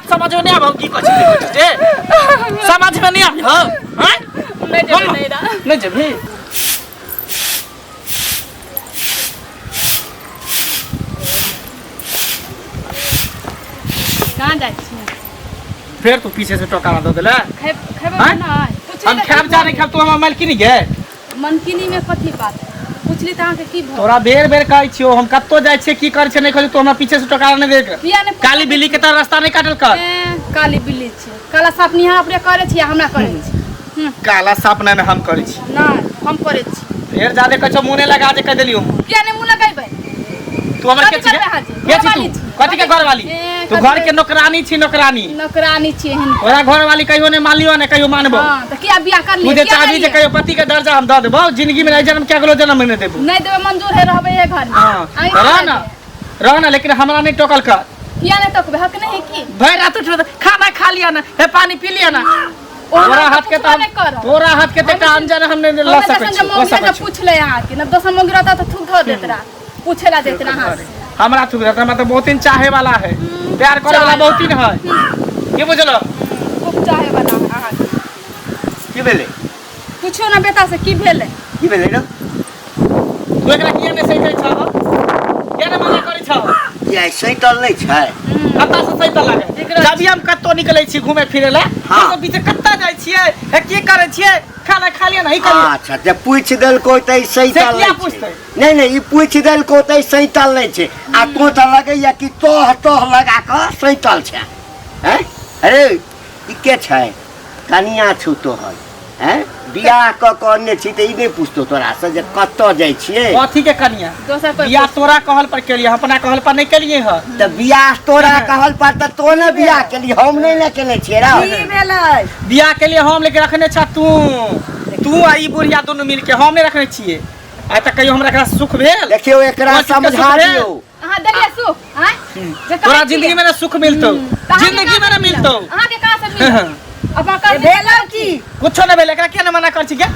बात समझ में नहीं आबो की कछ जे समझ में नहीं आबो हैं नहीं जेबी कहां जाय छी फिर तू पीछे से टोका दे देला खेबे ना हम खाब जा नहीं खाब तू हम मालकिनी गे मनकिनी में कथी बात पूछली त अहाँ के की भो तोरा बेर बेर कहै छियो हम कत्तो जाय छियै की कर छै नहीं कहै तू हमरा पीछे से टोका नहीं देख काली बिल्ली के तरह रास्ता नहीं काटल कर काली बिल्ली छै काला साफ निहा अपने करे छी हमरा करे छी काला साफ नहीं हम करे छी ना हम करे छी फिर जादे कछो मुने लगा दे कह देलियो किया ने मुंह लगाइबे तू हमर के छी के छी तू कथि के घर वाली तू घर के नौकरानी छी नौकरानी छी हन ओरा घर वाली कहियो ने मानलियो ने कहियो मानबो हां त किया बियाह कर लिए तू जे चाहबी जे कहियो पति के दर्जा हम द देबो जिंदगी में जन्म क्या गलो जन्म नहीं देबो नहीं देबे मंजूर है रहबे ए घर हां रह ना लेकिन हमरा नहीं टोकल कर किया ने टोकबे हक नहीं है की भाई रात उठ खाना खा लिया ना हे पानी पी लिया ना तोरा हाथ के त अंजन हमने ला सकै छी हो सकै छी पूछ ले यहां के न दोसर मंगरा त थूक धो देत रहा पूछेला देत रहा हमरा थूक देत हमरा तो बहुत दिन चाहे वाला है प्यार करे वाला बहुत दिन है के बुझलो खूब चाहे वाला अहाँ की भेले पूछो ना बेटा से की भेले ना तू एकरा किया ने सही करे छ के ने मना करे छ ये सही तल नहीं छै कत्ता से सही तल लागे जब हम कत्तो निकलै छी घूमे फिरे ला तो बीच कत्ता जाय छियै हे की करे छियै खाना खा लिया नहीं कर अच्छा जब पूछ देल को त सही तल नहीं नहीं ई पूछ देल को त सही तल नहीं छै आ तो त लगे या कि तो लगा के सही तल छै हैं अरे ई के छै कनिया छु तो है बियाह क करने छी त ई नहीं पूछतो तोरा से जे कत्तो जाय छियै कथि के कनिया बियाह तोरा कहल पर केलिए अपना कहल पर नहीं केलिए ह त बियाह तोरा कहल पर त तो ने बियाह केली हम नहीं न केले छियै रे की भेलै बियाह के लिए हम लेके रखने छ तू आ ई बुढ़िया दोनों मिल के हम नहीं रखने छिए आ त कहियो हमरा एकरा सुख भेल देखियो एकरा समझा दियो अहाँ देलिए सुख हैं तोरा जिंदगी में ना सुख मिलतो जिंदगी में ना मिलतो अहाँ के कहां से मिल अपन कर भेला की कुछ न भेल एकरा के न मना कर छी के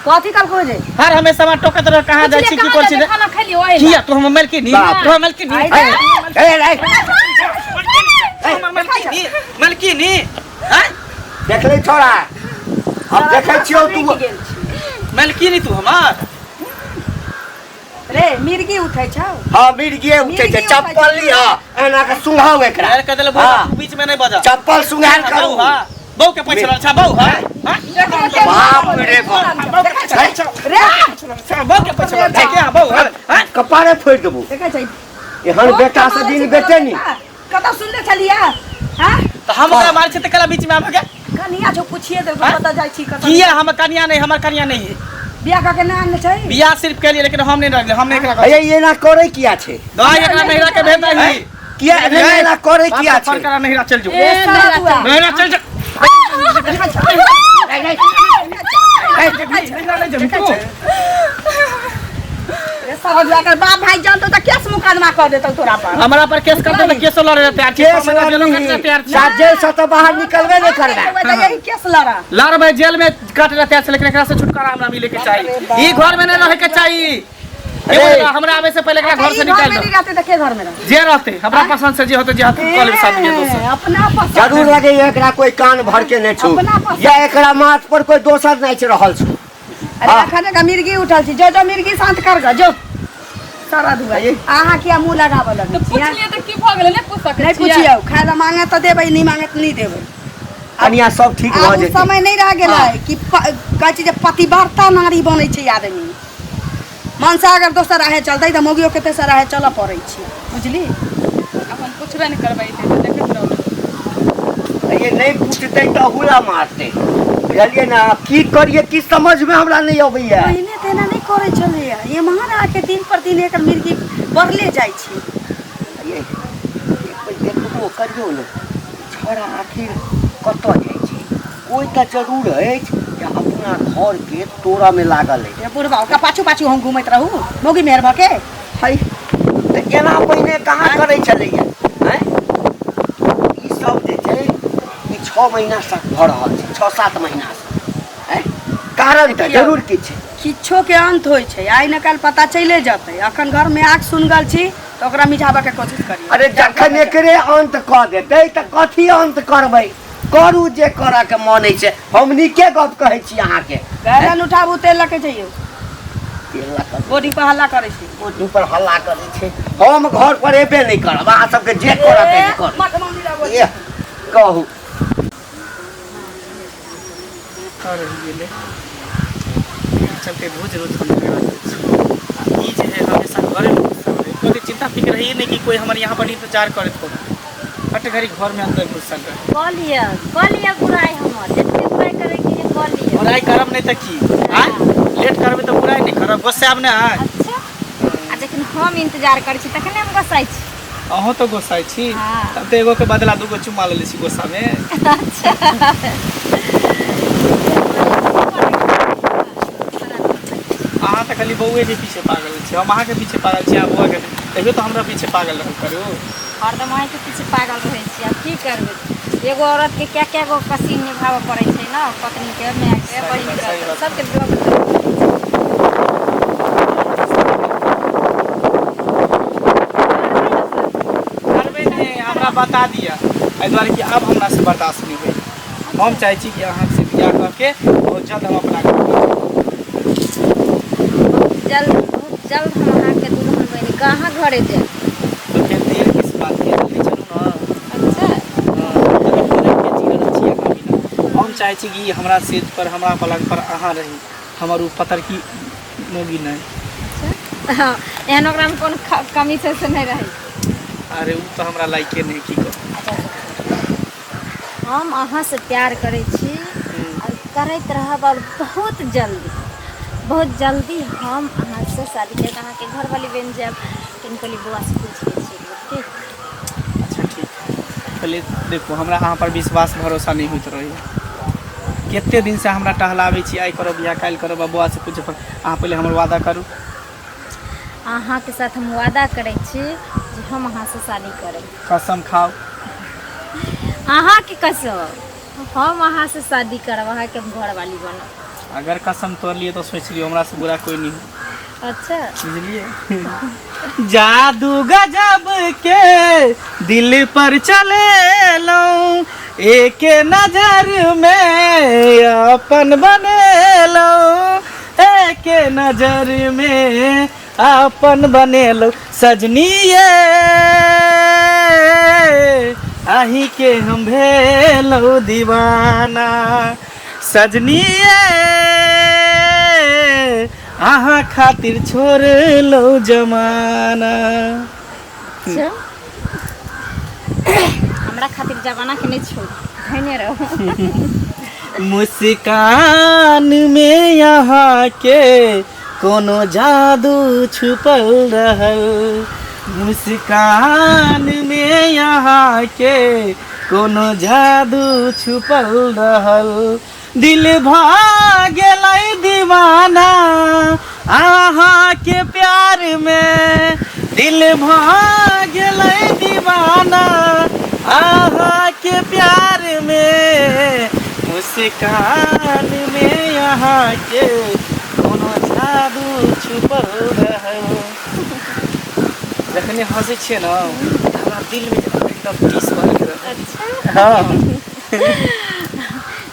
कथि कल को जे हर हमेशा में टोकत रह कहां जाय छी की कर छी खाना खैली ओए किया तू हम मिल के नी तू हम मिल के नी मिल के नी हैं देख ले छोरा अब देखै छियो तू मिल के नी तू हमार रे मिर्गी उठै छ हां मिर्गी उठै छै चप्पल लिया एना के सुंघाओ एकरा यार कदल बीच में नहीं बजा चप्पल सुंघार करू हां बौ के पैसा रह छ बौ हां बाप रे बाप रे बौ के पैसा रह के बौ हां कपारे फोड़ देबो देखै छै एहन बेटा से दिन बेटे नी कत सुनले छलिया हां त हम ओकरा मार छै त कला बीच में आबे कनिया जो पूछिए दे पता जाय छी कत किया हम कनिया नहीं हमर कनिया नहीं है बियाह का के नाम छै बियाह सिर्फ के लिए लेकिन हम नहीं रहले हम नहीं एकरा अरे ये ना करे किया छै दवाई एकरा नहीं के भेज दही किया नहीं ना करे किया छै करा नहीं चल जो नहीं चल जा समझ जाकर बाप भाई जानतो त केस मुकदमा कर देतो तोरा पर हमरा पर केस कर दे त केस लड़े तैयार छै जेल में तैयार छै जेल से तो बाहर निकलबे नहीं करबे यही केस लड़ा लड़बे जेल में काट रहे तैयार छै लेकिन एकरा से छुटकारा हमरा मिले के चाहिए ई घर में नहीं रहे के चाहिए हमरा आवे से पहले एकरा घर से निकाल दो रहते त के घर में रह जे रहते हमरा पसंद से जे होते जे हाथ कॉल में साथ में दोस्त अपना पसंद जरूर लगे एकरा कोई कान भर के नहीं छु या एकरा माथ पर कोई दोसर नहीं छ रहल छु अरे खाने का मिर्गी उठल छी जो जो मिर्गी शांत कर ग जो सारा दुआ आहा किया मुंह लगाव लगे तो पूछ लिए तो की भ गेले ने पूछ सके नहीं पूछियो खाए ला मांगे तो देबै नहीं मांगे तो नहीं देबै कनिया सब ठीक भ जेतै समय नहीं रह गेलै कि कहै छै जे पतिव्रता नारी बनै छै आदमी मन से अगर दोसर राहे चलतै त मोगियो के तेसर राहे चल पड़ै छै बुझली अपन पूछबे नहीं करबै त देखत रहो ये नहीं पूछते तो हुला मारते बुझलिए ना की करिए की समझ में हमरा नहीं अबैया पहले तेना नहीं करे छलैया ये महाराज के दिन पर दिन एकर मिर्गी बढ़ले जाइ छै ये देखबो करियो न छोरा आखिर कत जाइ छै कोई त जरूर है कि अपना घर के तोरा में लागल है बुढ़वा का पाछू पाछू हम घुमैत रहू मोगी मेहर भके है त एना पहिने कहाँ करै छलैया हैं ई सब जे छै ई 6 महीना से भ रहल छै 6-7 महीना से हैं कारण त जरूर किछ किछो के अंत होय छै आइ न काल पता चले जतै अखन घर में आग सुन गल छी तो ओकरा मिझाबे के कोशिश करिए। अरे जखन एकरे अंत कऽ देतै तऽ कथी अंत करबै? करू जे करऽ के मन छै। हम नीके गप कहै छी अहाँके। गैलन उठाबू तेल लके जइयो। बॉडी पर हल्ला करे छी। बॉडी पर हल्ला करे छै। हम घर पर एबे नहीं करब। अहाँ सबके जे करऽ के करू। मत मंदिरा बोल। कहू। अरे गेले चलते रोज रोज हम ई जे है हमेशा घरे में गुस्सा रहे। कोई चिंता फिक्र है नहीं कि कोई हमारे यहाँ पर इंतजार करे तो हट घड़ी घर में अंदर घुसल रहे। कलिया बुराई हमर जते बुराई करे कि कलिया बुराई करब नहीं त की हां लेट करबे तो बुराई नहीं करब गुस्सा आब ना। अच्छा आ लेकिन हम इंतजार करै छी तखने हम गुस्साई छी। अहो तो गुस्साई छी हाँ। तब तो एगो के बदला दूगो चुमा ले छी गुस्सा में। अच्छा अहाँ तो खाली बउए के पीछे पागल छी। हम अहाँ के पीछे पागल छी। आ बउआ के तैयो तो हमरा पीछे पागल रहल करू। हरदम अहाँ के पीछे पागल रहै छी। अब की करबै? एगो औरत के क्या गो कसीन निभावे पड़ै छै ना। पत्नी के माय के बहिन के सबके जवाब करबे नहीं हमरा बता दिया एहि द्वारे कि अब हमरा से बर्दाश्त नहीं होई। हम चाहे छी कि अहाँ से बियाह करके बहुत जल्द हम अपना बहुत जल्द हम अहाँ के दुल्हन बनी कहाँ घरे जाए। तो फिर देर किस बात की जल्दी चलू ना। अच्छा हम चाहे छी कि हमरा सेज पर हमरा पलंग पर अहाँ रही हमर उ पतर की मोगी नहीं। अच्छा एहन ओकरा में कोन कमी से नहीं रही। अरे उ तो हमरा लायके नहीं की कहू। हम अहाँ से प्यार करे छी और करैत रहब और बहुत जल्दी हम अहाँ से शादी करके अहाँ के घर वाली बन जाब। टिनकली बुआ से पूछ लै छी ठीक। अच्छा ठीक पहले देखो हमरा अहाँ पर विश्वास भरोसा नहीं होइत रही। केते दिन से हमरा टहलाबै छी आई करो बियाह काल्हि करो बबुआ से पूछे पर अहाँ पहले हमर वादा करू। अहाँ के साथ हम वादा करे छी जे हम अहाँ से शादी करब। कसम खाओ। अहाँ के कसम हम अहाँ से शादी करब अहाँ के घर वाली बनब। अगर कसम तोड़ लिए तो सोच लियो हमरा से बुरा कोई नहीं हो। अच्छा बुझलिए जादू गजब के दिल पर चले लो एक नजर में अपन बने लो एक नजर में अपन बने लो सजनी ये आही के हम भेलो दीवाना सजनी आहा खातिर छोड़ लो जमाना। अच्छा हमरा खातिर जमाना के नहीं छोड़ धन्य रहो। मुस्कान में यहाँ के कोनो जादू छुपल रहल मुस्कान में यहाँ के कोनो जादू छुपल रहल दिल भाग गेलै दीवाना अहाँ के प्यार में दिल भाग गेलै दीवाना अहाँ के प्यार में मुस्कान में यहाँ के कोनो जादू छुपल रहल। जखने हंसै छियै ना हमरा दिल में एकदम टीस भर के रहल। अच्छा हाँ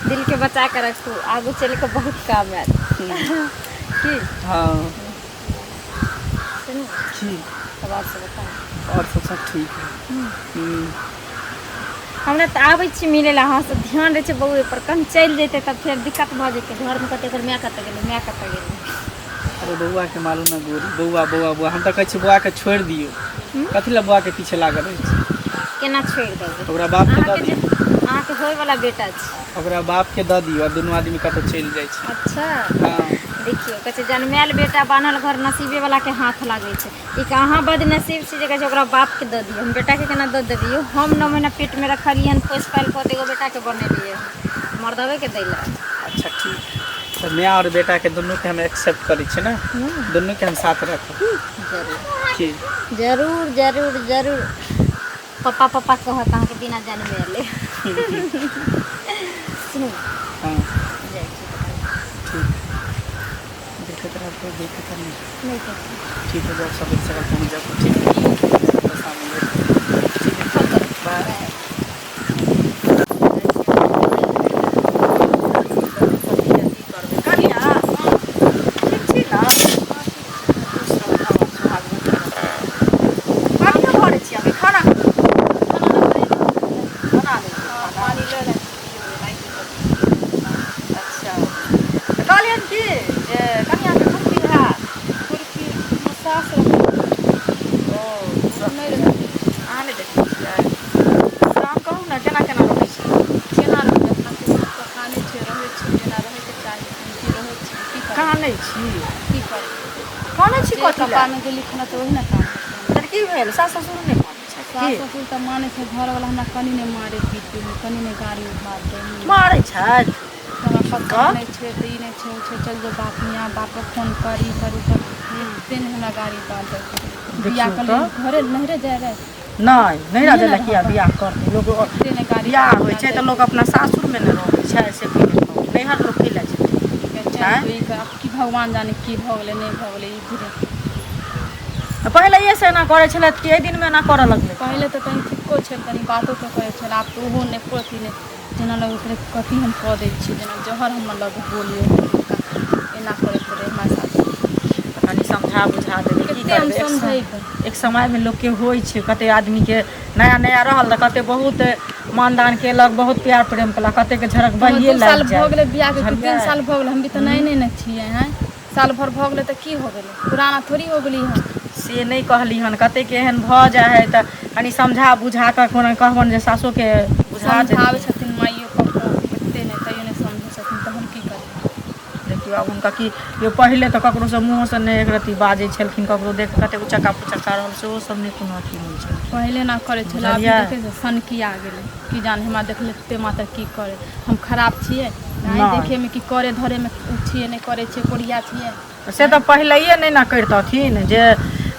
दिल के बचा कर रखू आगू चल के बहुत काम आएत की। हाँ सुनू की तब आप से बताओ और सब ठीक है। हमरा तो आबै छी मिले ला अहाँ से ध्यान रहे छै बउए पर कहीं चल जेते तब फिर दिक्कत भ जेते घर में कते कर मैं कते गेल। अरे बउआ के मालूम ना गोरी बउआ बउआ बउआ हम तो कहै छी बउआ के छोड़ दियो कथी ला बउआ के पीछे लागल रहै छी। केना छोड़ देबै ओकरा बाप के दऽ दियो अहाँ के होय वाला बेटा छै ओकरा बाप के दऽ दियो दुनू आदमी कतौ चलि जाइ छै। अच्छा हाँ देखियो कहै जन्मेल बेटा बान्हल घर नसीबे वाला के हाथ लागे छै ई कहाँ बदनसीब छै जे कहै ओकरा बाप के दऽ दियो हम बेटा के केना दऽ देबियो। हम 9 महीना पेट में रखलियन पोस पाल को एगो बेटा के बनेलिए मर्दवे के दैला। अच्छा ठीक तो मैं और बेटा के दोनों के हम एक्सेप्ट करै छी ना दोनों के हम साथ रखब जरूर की जरूर जरूर जरूर पापा पापा कहत अहाँ के बिना जन्मेले सुनू हाँ जाइ छी ठीक देखैत रहब कोई दिक्कत नहीं। नहीं करती। ठीक है, जब सब एक जगह पहुँच जाओ ठीक है, बस आएंगे। ठीक है, बाय। सास ससुर नहीं सास ससुर तऽ मानै छै, घरवला हमरा कनि नहि मारे पीटे, कनि नहि गाड़ी मारते, मारै छथि। हमरा पता नहीं छै तऽ ई नहीं छै, चल जो बाप यहाँ बाप फोन करी करू कर तेन हमरा गाड़ी बांधे बियाह कर घरे नहरे जाए रहे नहीं राजा लखिया बियाह करते लोग तेने गाड़ी बियाह होइ छै तऽ लोग अपना सासुर में न रहै छै, से नैहर लोग की लै छै। की भगवान जाने की भऽ गेलै नहीं भऽ गेलै ई धीरे पहले ये से ना करे छले के दिन में ना करे लगले। पहले तो कहीं ठीको छै, कहीं बातो तो करे छल, आब तो ओहो नहीं प्रति नहीं जेना लग ओकरे कथी हम कह दै छी, जेना जहर हम लग बोलियो एना करे पड़े हमरा साथ। कनी समझा बुझा दे की कते हम करबे। समझेबै एक समय में लोग के होई छै, कते आदमी के नया नया रहल त कते बहुत मानदान केलक, बहुत प्यार प्रेम केलक, कते के झड़क बहिए दू साल लग जाए। भऽ गेलै बियाह के 3 साल भऽ गेलै, हम भी तो नए न छिए हैं, साल भर भऽ गेलै तऽ की हो गेलै, पुराना थोड़ी हो गेली हम। से नहीं कहली हन, कते के एहन भ जाए है त कनी समझा बुझा कर कोन कहबन जे सासो के बुझा दे। समझावे छथिन माइयो पप्पो एते नहीं तइयो नहीं समझे छथिन त हम की करी। देखियो अब उनका की यो पहले तो ककरो से मुंह से नहीं एक रती बाजे छलखिन, ककरो देख कते उचका पुचका रहल से ओ सब नहीं कोनो अथी नहीं छै। पहले ना करे छल, अभी देखे से सनकी आ गेलै की जाने हमरा देख लेते मात्र की करे, हम खराब छिए नहीं देखे में, कि करे धरे में छिए नहीं करे छिए, कोरिया छिए से तो पहले नहीं ना करतथिन जे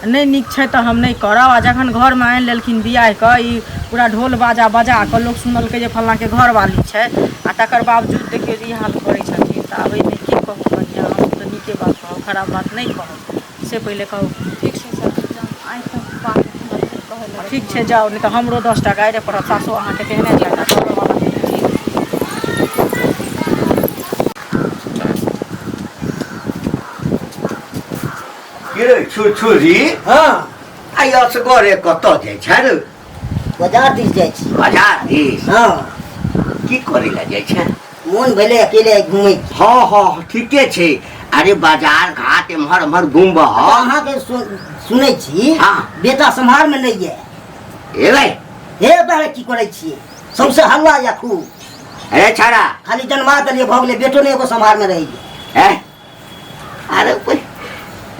नहीं निक छै तो हम नहीं करब। आ जखन घर में आनि लेलखिन बियाह के ई पूरा ढोल बाजा बजा के लोग सुनल के जे फल्लाँ के घर वाली छै, आ तकर बावजूद देखियो ई हाल करे छथिन त आब एहिमे की कहू कनिया, हम तो नीके बात कहब, खराब बात नहीं कहब, से पहले कहू। ठीक छै सर आई तक बात कहले ठीक छै जाओ, नहीं तो हमरो 10 टा गाड़ि पड़त, सासो अहाँ के केहने जाता छुरी। हाँ आई असगरे कत जाइ छ रे? बाजार दिस जाइ छी। बाजार दिस हाँ की करे ला जाइ छ? मोन भेले अकेले घूमे की। हाँ हाँ ठीके छै। अरे बाजार घाट एम्हर एम्हर घूमब। अहाँ के सुनै छी हाँ। बेटा सम्हार में नहीं है। एबै हे बारे की करे छिए, सबसे हल्ला या खूब। अरे छाड़ा खाली जन्मा देलिए भ गेले, बेटो ने एगो सम्हार में रही है। अरे कोई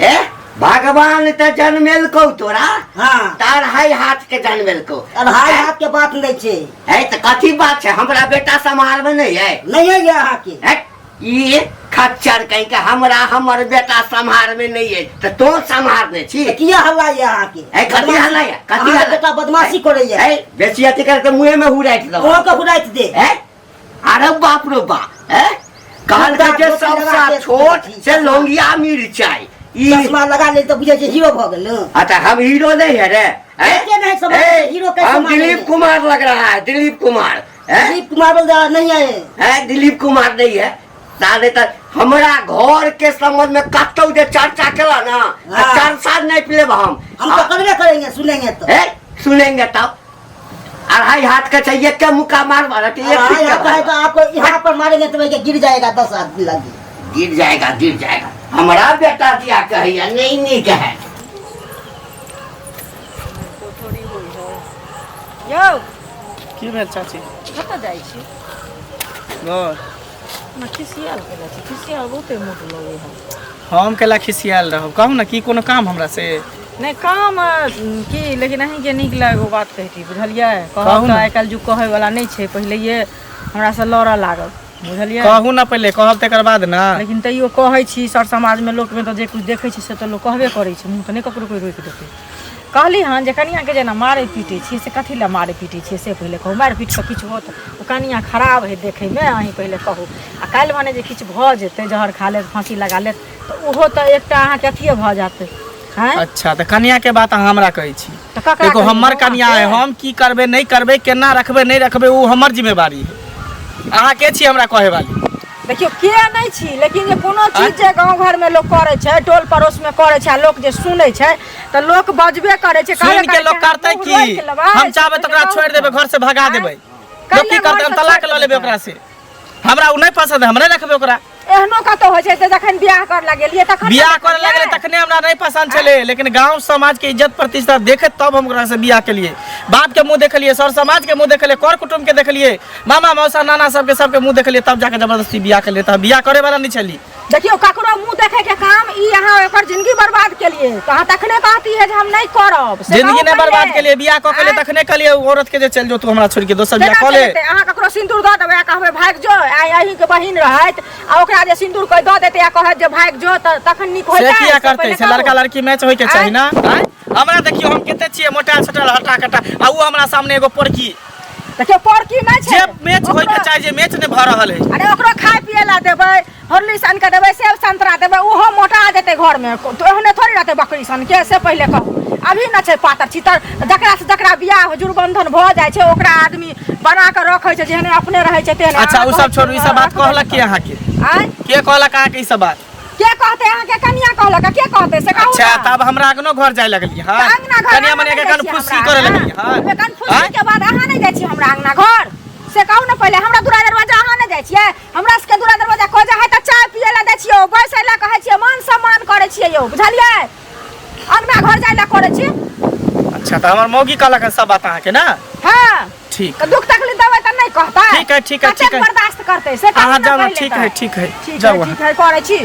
ए भगवान त जन्मेलकौ तोरा। हाँ तार हाय हाथ के जन्मेलकौ। अढ़ाई हाथ के बात नहीं छे। है त कथी बात छै? हमरा बेटा समार में नहीं है। नहीं है ये अहाँ के। है ई खच्चर कहीं के हमरा हमर बेटा संहार में नहीं है त तो संहार ने छी। किया हल्ला ये अहाँ के? है कथी हल्ला है? कथी अहाँ के हल्ला? बेटा बदमाशी करे ये। है बेसी अथी करके मुंह में हुराइत दो। ओहो के हुराइत दे। है अरे बाप रे बाप। है कहल के जे सबसे छोट से लोंगिया मिर्चाई ई चश्मा लगा ले तो बुझे हीरो भ गेल। अच्छा हम हीरो नहीं है रे। कैसे नहीं समझ हीरो कैसे? हम दिलीप कुमार लग रहा है। दिलीप कुमार है। दिलीप कुमार बोल नहीं है। दिलीप कुमार नहीं है। ताले तक हमरा घर के संबंध में कतौ जे चर्चा केला ना, हाँ। चर्चा नहीं पिले हम तो करबे करेंगे, सुनेंगे तो। है सुनेंगे तब। अढ़ाई हाथ का चाहिए क्या मुक्का मार मारा तो आपको यहाँ पर मारेंगे तो भैया गिर जाएगा 10 आदमी लगी। गिर जाएगा गिर जाएगा। हमारा बेटा दिया कहिया नहीं कहे। यौ की भेल चाची? कतऽ जाइ छी? घर ना खिसियाल केला छी, खिसियाल बहुते मोट लगे है। हम केला खिसियाल रहब? कहू ना की कोनो काम हमरा से? नहीं काम की, लेकिन अहीं के नीक लागे बात कहती, बुझलिए? कहू कहू ना। आइ काल्हि जो कहे वाला नहीं छै, पहले ये हमरा से लड़ऽ लागल, बुझलिए? कहू ना पहले, कहब तकर बाद ना। लेकिन तैयो कहै छी, सर समाज में लोक में तो जे कुछ देखै छी से तो लोग कहबे करै छै, मुँह तो नहीं ककरो कोई रोक देतै। कहली हन जे कनिया के जेना मारे पीटे छी, से कथी ला मारे पीटे छी से पहले कहू। मारि पीट के किछु होत ओ कनिया खराब है देखे में, अहीं पहले कहू। आ काल्हि भने जे किछु भऽ जेतै, जहर खा लेत, फांसी लगा लेत, तो ओहो तो एकटा अहाँके अथिए भऽ जाते हैं। अच्छा तो कन्या के बात अहाँ हमरा कहै छी। तो ककरा देखो कहियै? हमर कन्या है, हम की करबे नहीं करबे, केना रखबे नहीं रखबे, वो हमर जिम्मेवारी है। अहाँ के छी हमरा कहे वाली? देखियो के नहीं छी, लेकिन जे कोनो चीज जे गांव घर में लोग करे छै, टोल पड़ोस में करे छै, लोग जे सुनै छै त लोग बजबे करे छै। सुन के लोग करते की हम चाहबे तो ओकरा छोड़ देबे, घर से भगा देबे। लोग की करते हम तलाक ल लेबे ओकरा से। हमरा उ नहीं पसंद है, हम नहीं रखबे ओकरा। एहनो कतो होइ छै त जखन बियाह कर लगेलिए तखन बियाह करे लगले तखने हमरा नहीं पसंद छले, लेकिन गांव समाज के इज्जत प्रतिष्ठा देखे तब हम ओकरा से बियाह के लिए। बाप के मुंह देखलिए, सर समाज के मुंह देखलिए, कर कुटुंब के देखलिए, मामा मौसा नाना सबके मुंह देखलिए, तब जाके जबरदस्ती बियाह के लिए। तब बियाह करे वाला नहीं छली। देखियो ककरो मुंह देखे के काम ई यहाँ ओकर जिंदगी बर्बाद के लिए कहाँ तखने कहती है जे हम नहीं करब। से जिंदगी कहू ने बर्बाद पहिले। के लिए बियाह क के लिए तखने के लिए औरत के जे चल जो तू हमरा छोड़ के दोसर बियाह केना क ले। चलतै? अहाँ ककरो सिंदूर दऽ देबै आ कहबै भाग जो, आ अहीं के बहिन रहत आ ओकरा जे सिंदूर कोई दऽ देतै आ कहत जे भाग जो त तखन नीक होय से छै। किया करते से लड़का लड़की मैच होय के चाही ना। आय हमरा देखियो हम केते छिए मोटा छोटा हटा कटा आ उ हमरा सामने एगो पोरकी देखियो पोरकी नै छै जे मैच होय के चाही, जे मैच ने भ रहल है। अरे ओकरो खाय पिए ला देबै, हॉर्लिक्स आन के देबै, सेब संतरा देबै, ओहो मोटा जेतै घर में। तो एहने थोड़ी रहतै बकरी सन के, से पहिले कहू। अभी न छै पातर चितर, जकरा से जकरा बियाह जुड़बंधन भ जाय छै ओकरा आदमी बना के रखै छै, जेहने अपने रहै छै तेहने। अच्छा उ सब छोड़ू, ई सब बात कहलक के अहाँ के? आय के कहलक अहाँ के ई सब बात? के कहते अहाँ के कनिया कहलक, के कहते से कहू। अच्छा तब हमरा अगनो घर जाय लगली। हां अंगना घर कनिया मने के कन खुशी करे लगली। हां कन खुशी के बाद अहाँ नहीं जाइ छी हमरा अंगना घर, से कहू न पहिले। हमरा दूरा दरवाजा अहाँ नहीं जाइ छियै? हमरा सबके दूरा दरवाजा खोजा है त चाय पिए ला दै छियै, बैसै ला कहै छियै, मान सम्मान करै छियै यौ, बुझलियै? अंगना घर जाय ला करै छी। अच्छा त हमर मौगी कहलक सब बात अहाँ के ना? हां ठीक तो दुख तकलीफ देबै त नहीं कहता। ठीक है, ठीक है, कतेक ठीक है। बर्दाश्त करतै से कहू अहाँ न जाओ ना। पहिले ठीक त। है, ठीक है, ठीक जाओ है, अहाँ। ठीक है, करै छी।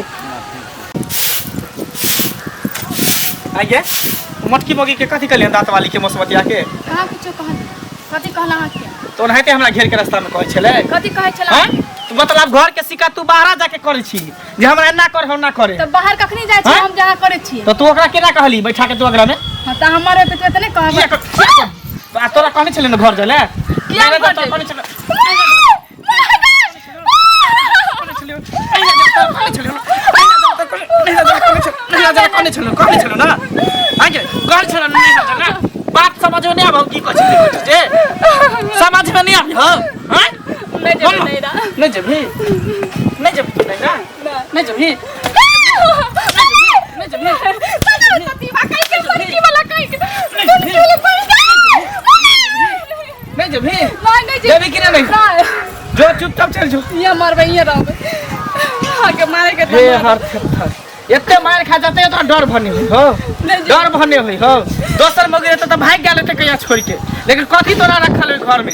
आइए मटकी मौगी के कथी कहलियन दांत वाली के मौसमतिया के? कहाँ कुछो कहत कथी कहला अहाँ के? तो ओनाहिते हमरा घेर के रास्ता में कहै छले। कथी कहै छला? हैं तू मतलब घर के शिकायत तू बाहर जाके करे छी जे हमरा एना कर हम ना करे। त बाहर कखनी जाइ छी? हाँ? हम जहाँ करे छी। तो तू ओकरा केना कहली बैठा के तू अगरा में? हां त हमर पे तो नहीं कहब। आ तोरा कहने छले ना घर जाले? किया मैंने तो घर कहने छले। कहने छले ना आगे घर छले नहीं ना बात समझ में नहीं आबो की कहै छी समझ में नहीं आबो। हैं नहीं जबी नहीं जब तू नहीं ना नहीं जबी नहीं जबी सती बा कहीं के लड़की वाला कहीं के नहीं जबी नहीं जी जबी कि नहीं जो चुपचाप चल जो। ये मरबे ये रहबे आगे मारे के हे हर थर एते मार खा जाते तो डर भने हो डर भने हो दोसर मगे तो भाग गेल त कहिया छोड़ के। लेकिन कथी तोरा रखल है घर में?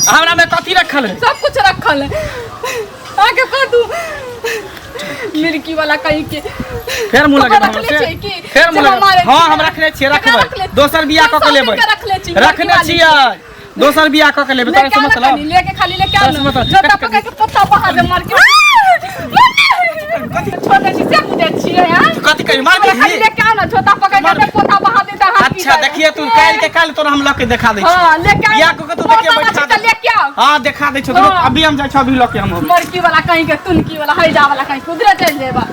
हमरा में कथी रखल है? सब कुछ रखल है आगे कह तू लड़की वाला कहीं के फेर मुंह लगे रखले हमसे छै की? फेर मुंह जब लगे। हमारे हां हम रखले छियै, रखबै दोसर बियाह क के लेबै। रखने छियै दोसर बियाह क के लेबै। तोरा से मतलब लेके खाली लेके आ तोरा से मतलब जोता पकड़ के पत्ता बहा दे मार के छोटे छी से बुझे छियै हां कथी कहि मार खाली लेके आ ना जोता पकड़ के पत्ता बहा दे त हाथ। अच्छा देखिए तू काल के काल तोरा हम लके दिखा दै छी। हां लेके आ बियाह क के तू देखिए बैठा दे लेके आ हां दिखा दै छी। अभी हम जाइ छी, अभी लके हम मरकी वाला कहीं के तुनकी वाला हैजा वाला कहीं उधरे चल जेबा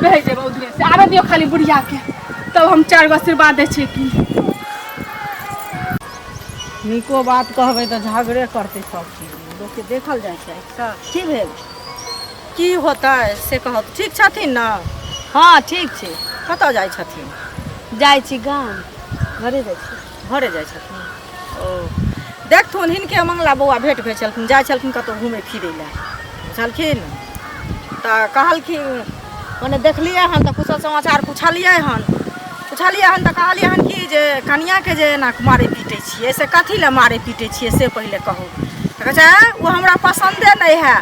रह जेबा उधरे से आबे दियो खाली बुढ़िया के तब हम 4 गो आशीर्वाद दे छी कि नीको बात कहबै तऽ झगड़े करतै सब चीज। लोकके देखल जाइ छै की भेल की होतै से कहत। ठीक छथिन ने? हाँ ठीक छै। कतऽ जाइ छथिन? जाइ छी गाँव घरे जाइ छी। घरे जाइ छथिन। ओ देखथुन हिनके मंगला बौआ भेंट भेल छलखिन, जाइ छलखिन कतहु घूमै फिरै लए बुझलखिन। तऽ कहलखिन मने देखलियै हन तऽ कुशल समाचार पुछलियै हन तऽ कहलियै हन कि जे कनियाँके जे एना मारै पीटै छियै से कथी लए मारै पीटै छियै से पहिले कहू। तऽ कहै छै ओ हमरा पसन्दे नहि है,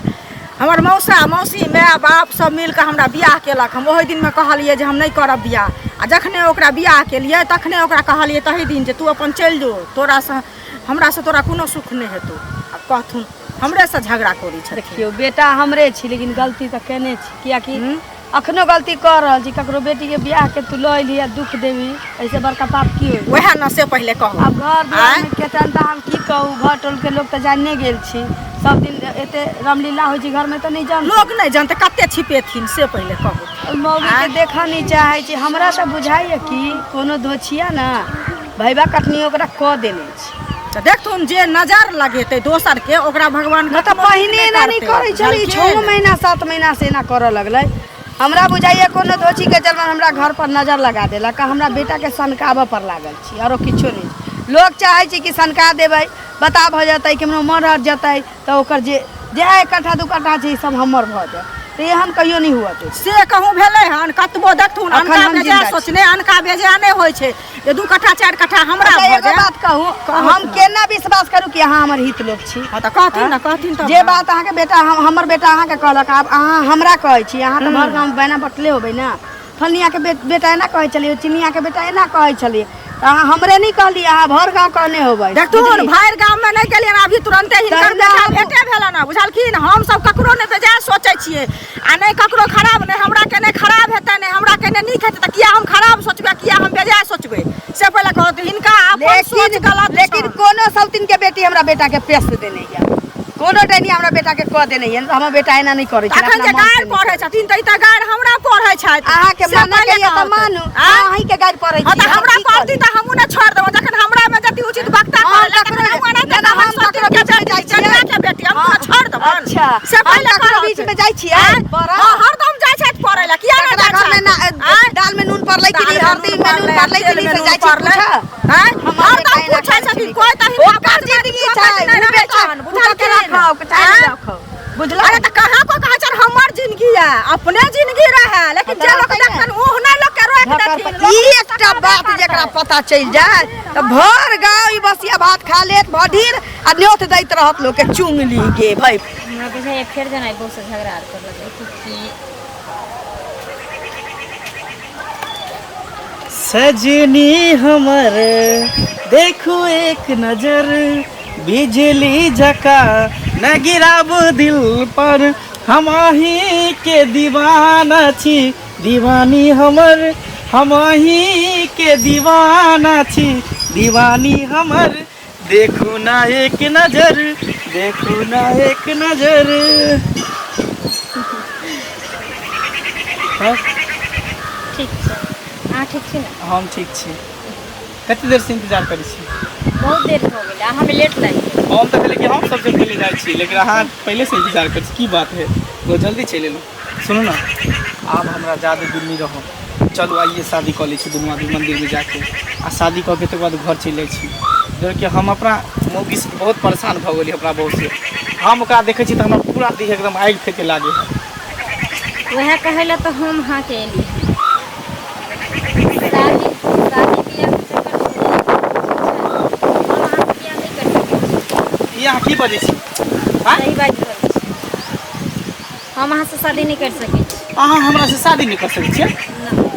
हमर मौसा मौसी माय बाप सब मिलके हमरा बियाह केलक। हम ओहि दिनमे कहलियै जे हम नहीं करब बियाह, आ जखने ओकरा बियाह केलियै तखने ओकरा कहलियै तही दिन जे तू अपन चलि जो, तोरासँ हमरासँ तोरा कोनो सुख नहीं हेतौ। आ कहथुन हमरेसँ झगड़ा करै छथिन। देखियो बेटा हमरे छी लेकिन गलती तऽ केने छी, कियाकि अखनो गलती कर रहल छी। ककरो बेटी के बियाह के तू लऽ लिया दुख देवी, ऐसे बड़का पाप की होई? वएह न से पहिले कहू। अब घर दुआर में के चलता हम की कहू, घर टोल के लोग तो जाने गेल छी, सब दिन एते रामलीला होइ छै घर में तो नहीं जान लोग नहीं जानते कते छिपेथिन से पहिले कहू। मौगी के देखा नहीं चाहे छी। हमरा से बुझाइए कि कोनो दोछिया ना भैबा कटनी ओकरा क देने छी। तो देखथुन जे नजर लगेते दोसर के ओकरा भगवान न तो पहिने ना नहीं करे चली 6 महीना 7 महीना से ना करे लगले। हमरा बुझाइए कोनो दोछी के जलवन हमरा घर पर नजर लगा देला का हमरा बेटा के सनकाबे पर लागल छी और किछो नहीं। लोग चाहे छी कि सनका देबै बता भ जतै कि मर जतै तो ओकर जे 1 कट्ठा 2 कट्ठा छै सब हमर भ जाए तो एहन कहियो नहीं हुआ से कहूँ भेले हन कतबो देखथुन अनका बेजा सोचने अनका बेजा नहीं होय छे जे 2 कट्ठा 4 कट्ठा हमरा भ एगो जाए। बात कहूँ हम केना विश्वास करू कि अहाँ हमर हित लोग छी। हां त कहथिन ना कहथिन त जे बात अहाँ के बेटा हमर बेटा अहाँ के कहलक आब अहाँ हमरा कहै छी अहाँ त भर गांव बना बटले होबै ना फलनिया के बेटा एना कहै छलिए चिनिया के बेटा एना कहै छलिए अहाँ हमरे नहीं कहली अहाँ भर गांव कहने होबै। देखथुन भाइर गांव में नहीं गेलियन अभी तुरंते हिनकर बेटा भेटे भेला ना बुझलखिन। हम सब ककरो नहीं बेजा सोचै छिए आ नहीं ककरो खराब नहीं हमरा के नहीं खराब हेतै नहीं हमरा के नहीं नीक हेतै त किया हम खराब सोचबै किया हम बेजा सोचबै से पहले कहत हिनका अपन सोच गलत। लेकिन कोनो सौतिन के बेटी हमरा बेटा के पेश देने है कोनो डैनी हमरा बेटा के कह देने है हमर बेटा एना नहीं करे छै। अखन जे गाड़ पढ़ै छथिन त ई त गाड़ हमरा पढ़ै छथि अहाँ के माना के ये त मानू अहीं के गाड़ पढ़ै छी। त हमरा पढ़ती त हमहु न छोड़ देबो जखन हमरा में जति उचित वक्ता कहले तखन हम न हम ककरो बीच में जाई छी जनता के बेटी हम न छोड़ देबो। अच्छा से पहले ककरो बीच में जाई छी हां हरदम जाई छथि पढ़ै ला किया न जाई छथि दाल में नून पड़लै कि हल्दी में नून पड़लै कि नहीं से जाई छी पूछा हैं हरदम पूछै छथि कोई त हिनका जिंदगी छै बेचान बुझल के खाओ के चाय रखो बुझला। अरे त कहां को कहा चल हमर जिंदगी है अपने जिंदगी रहे लेकिन जे लोग देखन ओहना लोग के रोक देथिन। एकटा बात जेकरा पता चल जाए त भर गांव ई बसिया भात खा लेत भडीर आ न्योत दैत रहत लोग के चुंगली के भाई। हमरा बुझाइए फेर जना बहु से झगड़ा आर कर लगे कि सजनी हमर देखो एक नजर बिजली झका न गिराब दिल पर हम ही के दीवाना छी दीवानी हमर हम ही के दीवाना छी दीवानी हमर देखो ना एक नजर देखो ना एक नजर। ठीक छै अहाँ ठीक छी ना? हम ठीक छी। कते देर से इंतजार करै छी? बहुत देर हो गेलै हमें लेट लागि गेल। हम तो पहले कि हम सबसे पहले जाए छी लेकिन अहाँ पहले से इंतजार कर की बात है वो जल्दी चले लो। सुनो ना आप हमरा ज़्यादा दूर नहीं रहो चलो आइए शादी कर ली दुनू आदमी मंदिर में जाके आ शादी करके तक बाद घर चल जाए कि हम अपना मौगी से बहुत परेशान भ गए अपना बहुत से हम ओकरा देखे छी तो हमरा पूरा देह एकदम आगि फेंके लागे। वह कहे ला तो हम हाँ के एलिए शादी बियाह के चक्कर यहाँ की बजे छी सही बात करै छी। हम अहाँ से शादी नहीं कर सकै छी। अहाँ हमरा से शादी नहीं कर सकते छियै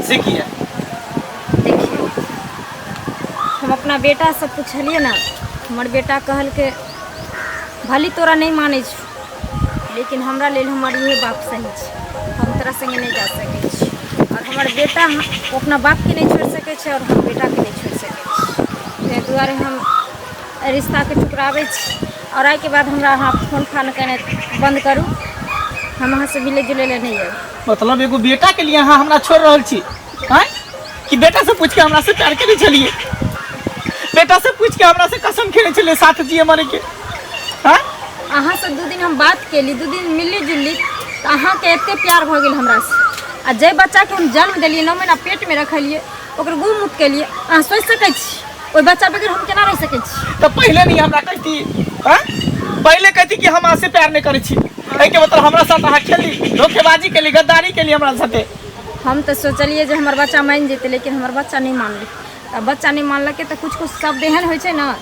से किया? देखिए हम अपना बेटा से पूछलिए ना हमार बेटा कहल के भली तोरा नहीं माने छ लेकिन हमरा लेल हमार ये बाप सही छै हम तोरा संगे नहीं जा सकै छी और हमार बेटा अपना बाप के नहीं छोड़ सकै छै और हम बेटा के नहीं छोड़ सकै छी ताहि दुआरे हम रिश्ता के टुकराबै छी और आइ के बाद हमरा अहाँ फोन फान करने बंद करू हम अहाँ से मिले जुले ले नहीं आएब। मतलब एगो बेटा के लिए अहाँ हमरा छोड़ रहल छी हैं कि बेटा से पूछ के हमरा से प्यार करे छलिए बेटा से पूछ के हमरा से कसम खेले छलिए साथ जिए मरे के हैं? अहाँ से 2 दिन हम बात केली 2 दिन मिली जुलली तो अहाँ के एते प्यार भ गेल हमरा से आ जे बच्चा के हम जन्म देलिए 9 महीना पेट में रखलिए ओकर गुम मुत केलिए अहाँ सोच सकै छी ओइ बच्चा बगैर हम केना रह सकै छी? तो पहले नहीं हमरा कहती हैं पहले कहती कि हम आपसे प्यार नहीं करे छी के मतलब हमरा साथ अहाँ खेली धोखेबाजी केली गद्दारी केली हमरा साथे। हम तो सोचलिए जे हमर बच्चा मान जेते लेकिन हमर बच्चा नहीं मानले अब बच्चा नहीं मानलके तो कुछ शब्द एहन होइ छै ना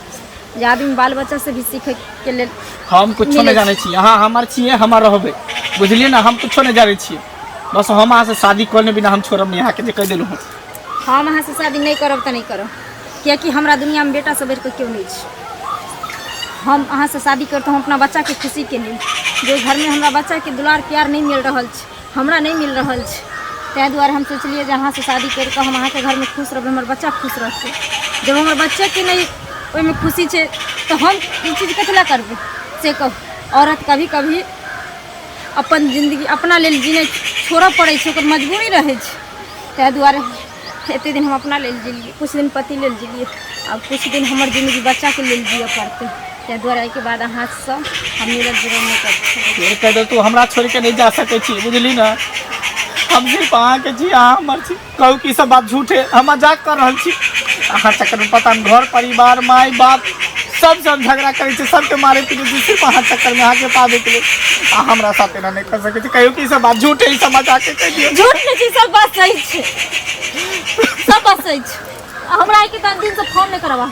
जे आदमी बाल बच्चा से भी सीखे के लेल हम कुछ नहीं जाने छी अहाँ हमार छिए हमार रहबे बुझलिए ना हम कुछ नहीं जाने छी बस हम अहाँ से शादी करने बिना हम छोड़ब नहीं। यहाँ के कह दिलू हम अहाँ से शादी नहीं करब तो नहीं करब कियाकि हमरा दुनिया में बेटा से बढ़ के क्यों नहीं छै। हम अहाँ से शादी करते हम अपना बच्चा के खुशी के लिए जो घर में हमरा बच्चा के दुलार प्यार नहीं मिल रहा छै हमरा नहीं मिल रहा छै ताहि दुआरे हम सोचलिए जे अहाँ से शादी करके हम अहाँ के घर में खुश रहब हमर बच्चा खुश रहते जब हमर बच्चे के नहीं ओहिमे खुशी छै तो हम ई चीज कथी ला करबै से कहू। औरत कभी कभी अपन जिंदगी अपना लेल जीने छोड़ऽ पड़ै छै, ओकर मजबूरी रहै छै। ताहि दुआरे एते दिन हम अपना लेल जिलिए, कुछ दिन पति लेल जिलिए, अब कुछ दिन हमर जिंदगी बच्चाके लेल जिए पड़तै। ताहि दुआरे एहिके बाद अहाँसँ हम मिलल जुलल नहि करब। कह दो तू हमरा छोड़ के नहीं जा सकै छी, बुझली ना। हम सिर्फ अहाँके छी, अहाँ हमर छी। कहू कि सब बात झूठ है, हम मजाक कर रहल छी। अहाँ चक्कर में पता नहीं घर परिवार माय बाप सब झगड़ा करे छै, सबके मारे पीटे छै, सिर्फ अहाँ चक्कर में अहाँके पाबे के लिए अहाँ हमरा साथ एना नहीं कर सकै छी। कहू कि सब बात झूठ है, ई सब मजाक के कह दियौ। झूठ नहीं छै, सब बात सही छै, सब बात सही छै। हमरा एके दिन से फोन नहीं करबा।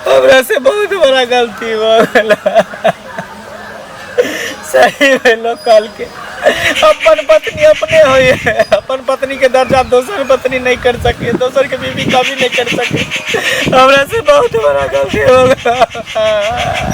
हमरा से बहुत बड़ा गलती हो गया। सही में लोग कल के अपन पत्नी अपने हुई है, अपन पत्नी के दर्जा दोसर पत्नी नहीं कर सके, दोसर के बीवी कभी नहीं कर सके। हमरा से बहुत बड़ा गलती हो गया।